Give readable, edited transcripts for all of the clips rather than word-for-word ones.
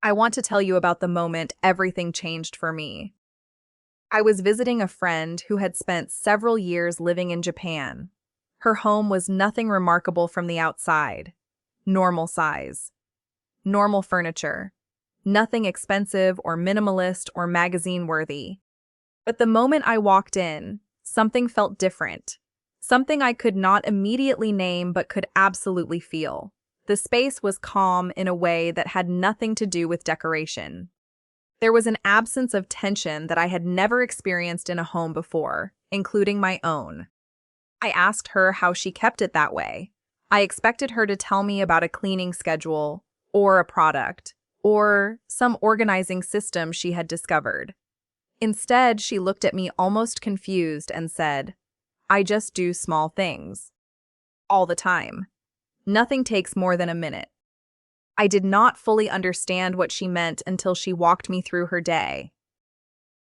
I want to tell you about the moment everything changed for me. I was visiting a friend who had spent several years living in Japan. Her home was nothing remarkable from the outside. Normal size, normal furniture, nothing expensive or minimalist or magazine-worthy. But the moment I walked in, something felt different. Something I could not immediately name but could absolutely feel. The space was calm in a way that had nothing to do with decoration. There was an absence of tension that I had never experienced in a home before, including my own. I asked her how she kept it that way. I expected her to tell me about a cleaning schedule, or a product, or some organizing system she had discovered. Instead, she looked at me almost confused and said, "I just do small things. All the time. Nothing takes more than a minute." I did not fully understand what she meant until she walked me through her day.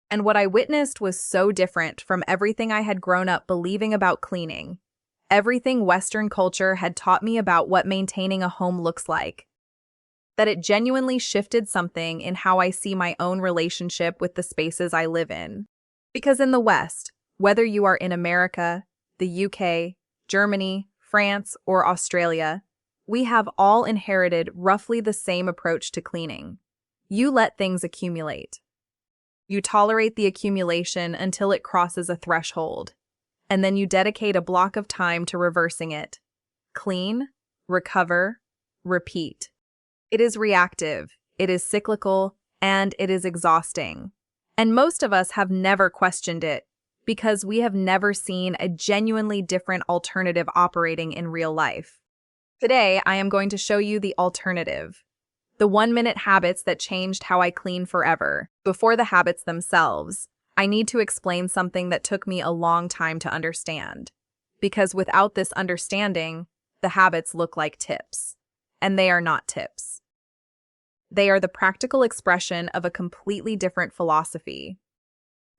And what I witnessed was so different from everything I had grown up believing about cleaning. Everything Western culture had taught me about what maintaining a home looks like. That it genuinely shifted something in how I see my own relationship with the spaces I live in. Because in the West, whether you are in America, the UK, Germany, France, or Australia, we have all inherited roughly the same approach to cleaning. You let things accumulate. You tolerate the accumulation until it crosses a threshold, and then you dedicate a block of time to reversing it. Clean, recover, repeat. It is reactive, it is cyclical, and it is exhausting. And most of us have never questioned it because we have never seen a genuinely different alternative operating in real life. Today, I am going to show you the alternative. The 1-minute habits that changed how I clean forever. Before the habits themselves, I need to explain something that took me a long time to understand. Because without this understanding, the habits look like tips. And they are not tips. They are the practical expression of a completely different philosophy.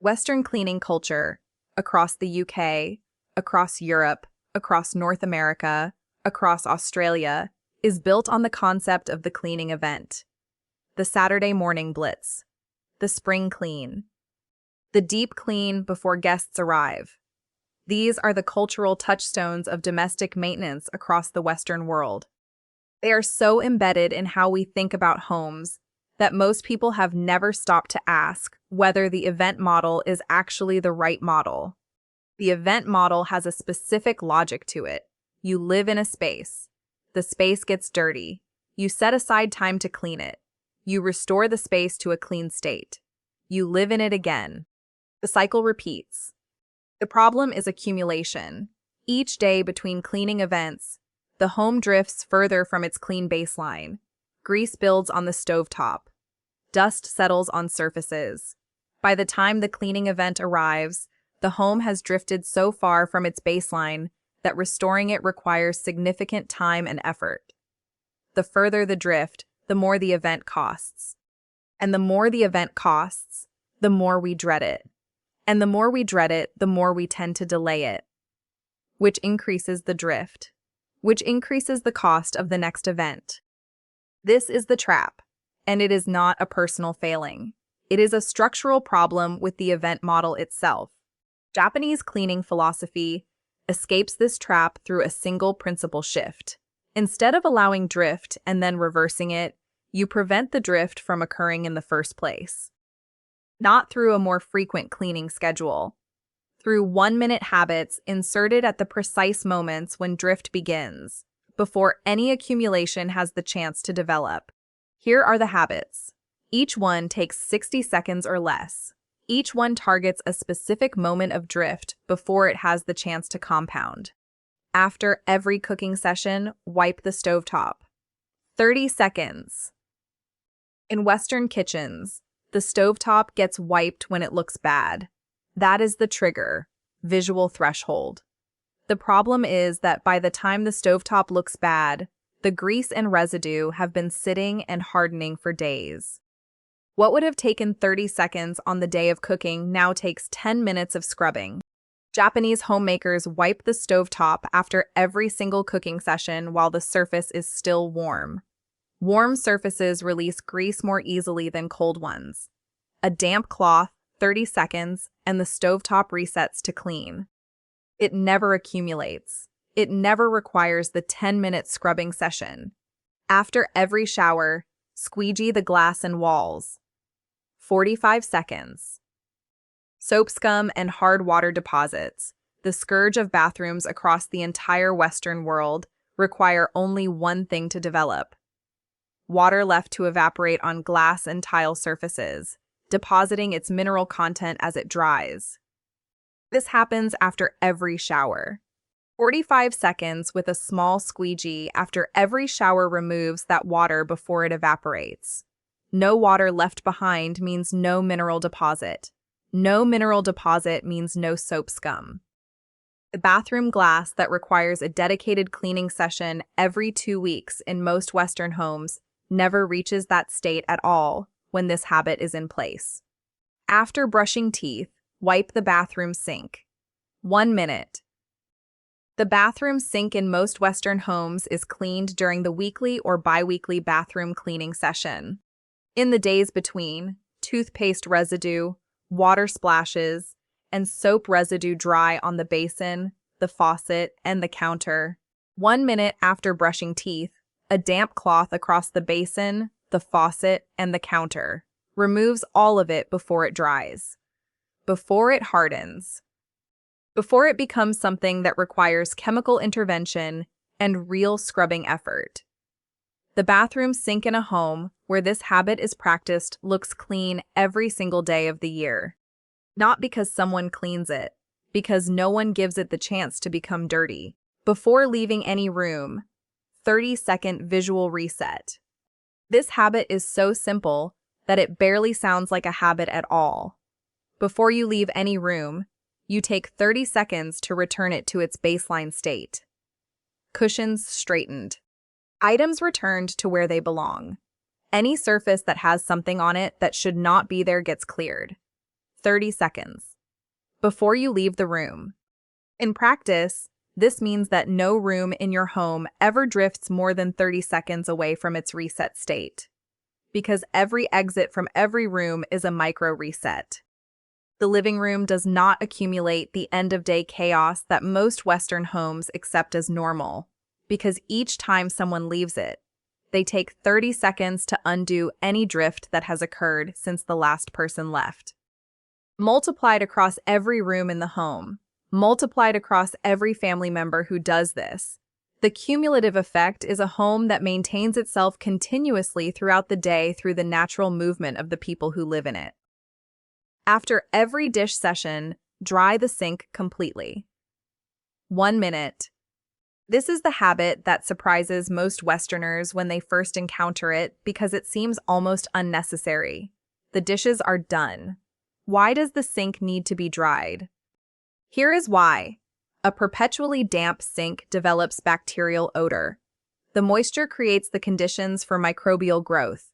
Western cleaning culture, across the UK, across Europe, across North America, across Australia, is built on the concept of the cleaning event. The Saturday morning blitz. The spring clean. The deep clean before guests arrive. These are the cultural touchstones of domestic maintenance across the Western world. They are so embedded in how we think about homes that most people have never stopped to ask whether the event model is actually the right model. The event model has a specific logic to it. You live in a space. The space gets dirty. You set aside time to clean it. You restore the space to a clean state. You live in it again. The cycle repeats. The problem is accumulation. Each day between cleaning events, the home drifts further from its clean baseline. Grease builds on the stovetop. Dust settles on surfaces. By the time the cleaning event arrives, the home has drifted so far from its baseline that restoring it requires significant time and effort. The further the drift, the more the event costs. And the more the event costs, the more we dread it. And the more we dread it, the more we tend to delay it, which increases the drift, which increases the cost of the next event. This is the trap, and it is not a personal failing. It is a structural problem with the event model itself. Japanese cleaning philosophy escapes this trap through a single principle shift. Instead of allowing drift and then reversing it, you prevent the drift from occurring in the first place. Not through a more frequent cleaning schedule. Through 1-minute habits inserted at the precise moments when drift begins, before any accumulation has the chance to develop. Here are the habits. Each one takes 60 seconds or less. Each one targets a specific moment of drift before it has the chance to compound. After every cooking session, wipe the stovetop. 30 seconds. In Western kitchens, the stovetop gets wiped when it looks bad. That is the trigger, visual threshold. The problem is that by the time the stovetop looks bad, the grease and residue have been sitting and hardening for days. What would have taken 30 seconds on the day of cooking now takes 10 minutes of scrubbing. Japanese homemakers wipe the stovetop after every single cooking session while the surface is still warm. Warm surfaces release grease more easily than cold ones. A damp cloth, 30 seconds, and the stovetop resets to clean. It never accumulates. It never requires the 10-minute scrubbing session. After every shower, squeegee the glass and walls. 45 seconds. Soap scum and hard water deposits, the scourge of bathrooms across the entire Western world, require only one thing to develop: water left to evaporate on glass and tile surfaces, depositing its mineral content as it dries. This happens after every shower. 45 seconds with a small squeegee after every shower removes that water before it evaporates. No water left behind means no mineral deposit. No mineral deposit means no soap scum. The bathroom glass that requires a dedicated cleaning session every 2 weeks in most Western homes never reaches that state at all when this habit is in place. After brushing teeth, wipe the bathroom sink. 1 minute. The bathroom sink in most Western homes is cleaned during the weekly or bi-weekly bathroom cleaning session. In the days between, toothpaste residue, water splashes, and soap residue dry on the basin, the faucet, and the counter. 1 minute after brushing teeth, a damp cloth across the basin, the faucet, and the counter removes all of it before it dries. Before it hardens. Before it becomes something that requires chemical intervention and real scrubbing effort. The bathroom sink in a home where this habit is practiced looks clean every single day of the year. Not because someone cleans it, because no one gives it the chance to become dirty. Before leaving any room, 30-second visual reset. This habit is so simple that it barely sounds like a habit at all. Before you leave any room, you take 30 seconds to return it to its baseline state. Cushions straightened. Items returned to where they belong. Any surface that has something on it that should not be there gets cleared. 30 seconds. Before you leave the room. In practice, this means that no room in your home ever drifts more than 30 seconds away from its reset state, because every exit from every room is a micro reset. The living room does not accumulate the end-of-day chaos that most Western homes accept as normal, because each time someone leaves it, they take 30 seconds to undo any drift that has occurred since the last person left. Multiplied across every room in the home, multiplied across every family member who does this, the cumulative effect is a home that maintains itself continuously throughout the day through the natural movement of the people who live in it. After every dish session, dry the sink completely. 1 minute. This is the habit that surprises most Westerners when they first encounter it because it seems almost unnecessary. The dishes are done. Why does the sink need to be dried? Here is why. A perpetually damp sink develops bacterial odor. The moisture creates the conditions for microbial growth.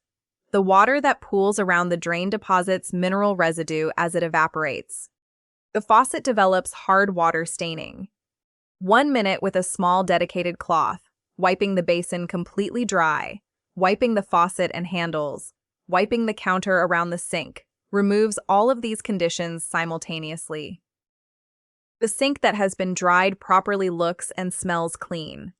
The water that pools around the drain deposits mineral residue as it evaporates. The faucet develops hard water staining. 1 minute with a small dedicated cloth, wiping the basin completely dry, wiping the faucet and handles, wiping the counter around the sink, removes all of these conditions simultaneously. The sink that has been dried properly looks and smells clean.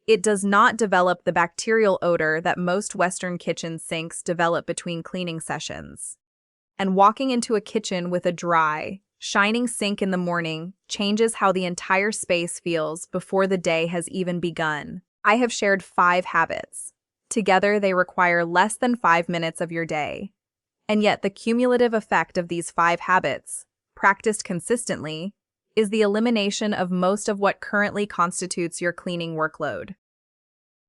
It does not develop the bacterial odor that most Western kitchen sinks develop between cleaning sessions. And walking into a kitchen with a dry, shining sink in the morning changes how the entire space feels before the day has even begun. I have shared 5 habits. Together, they require less than 5 minutes of your day. And yet the cumulative effect of these 5 habits, practiced consistently, is the elimination of most of what currently constitutes your cleaning workload.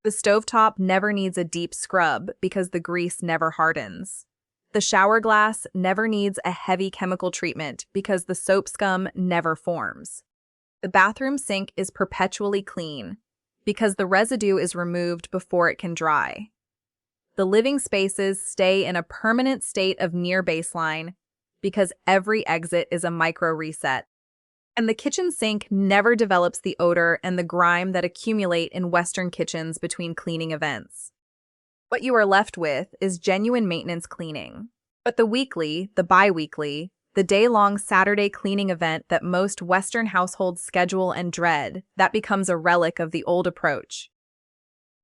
The stovetop never needs a deep scrub because the grease never hardens. The shower glass never needs a heavy chemical treatment because the soap scum never forms. The bathroom sink is perpetually clean because the residue is removed before it can dry. The living spaces stay in a permanent state of near baseline because every exit is a micro reset. And the kitchen sink never develops the odor and the grime that accumulate in Western kitchens between cleaning events. What you are left with is genuine maintenance cleaning. But the weekly, the bi-weekly, the day-long Saturday cleaning event that most Western households schedule and dread, that becomes a relic of the old approach.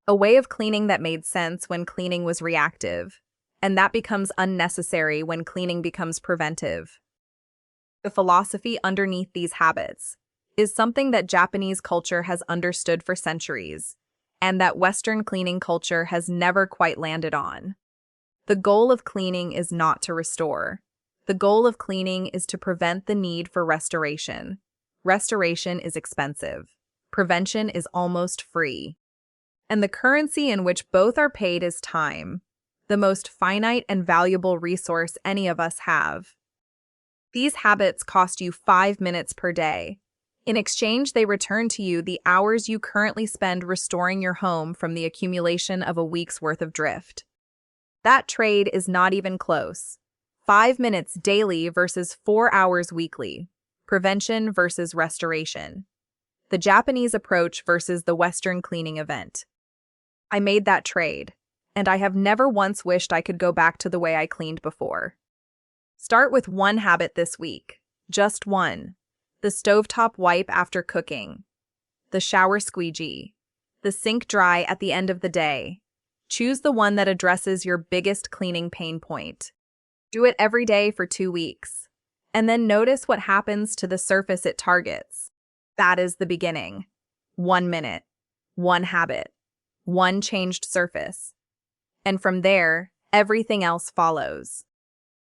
A way of cleaning that made sense when cleaning was reactive, and that becomes unnecessary when cleaning becomes preventive. The philosophy underneath these habits is something that Japanese culture has understood for centuries, and that Western cleaning culture has never quite landed on. The goal of cleaning is not to restore. The goal of cleaning is to prevent the need for restoration. Restoration is expensive. Prevention is almost free. And the currency in which both are paid is time, the most finite and valuable resource any of us have. These habits cost you 5 minutes per day. In exchange, they return to you the hours you currently spend restoring your home from the accumulation of a week's worth of drift. That trade is not even close. 5 minutes daily versus 4 hours weekly. Prevention versus restoration. The Japanese approach versus the Western cleaning event. I made that trade, and I have never once wished I could go back to the way I cleaned before. Start with one habit this week. Just one. The stovetop wipe after cooking. The shower squeegee. The sink dry at the end of the day. Choose the one that addresses your biggest cleaning pain point. Do it every day for 2 weeks. And then notice what happens to the surface it targets. That is the beginning. 1 minute. One habit. One changed surface. And from there, everything else follows.